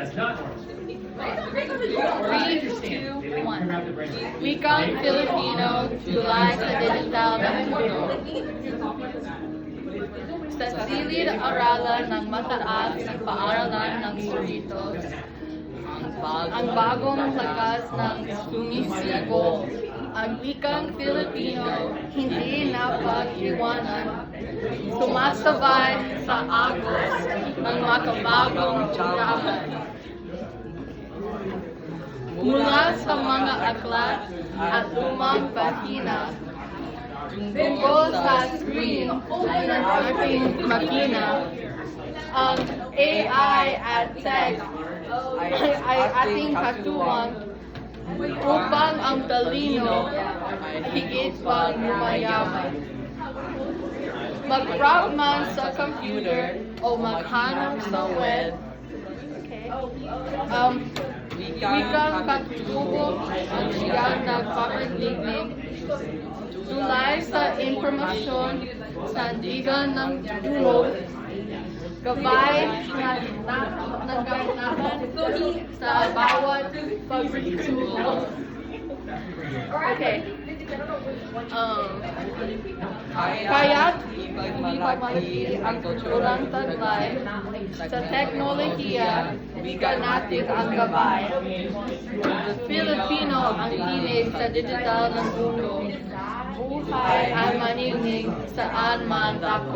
That's not normal. 3, 2, 1. Wikang Filipino, tulay sa digital na mundo. Sa silid-aralan ng mataas na paaralan ng Cerritos, ang bagong lakas ng sumisipo, ang wikang Filipino hindi napag-iwanan, sumasabay sa agos ng makabagong yaman. Mula sa mga aklat at lumang bahina, tungkol sa screen ng ating makina, ang AI at tech ay ating katuwang upang ang talino higit pang lumayaman. Mag-browse man sa computer o maghanap sa web, wikang katutubo ang siyang nagpapaliglig tulay sa impormasyon, sandigan ng tulog, gabay na nagkakaroon sa bawat pagtutulog. Okay. Kaya't ipagmalaki ang kulturang taglay sa teknolohiya, wika natin ang gabay. Filipino ang tinig sa digital ng mundo. Buhay ay maningning saan man ako.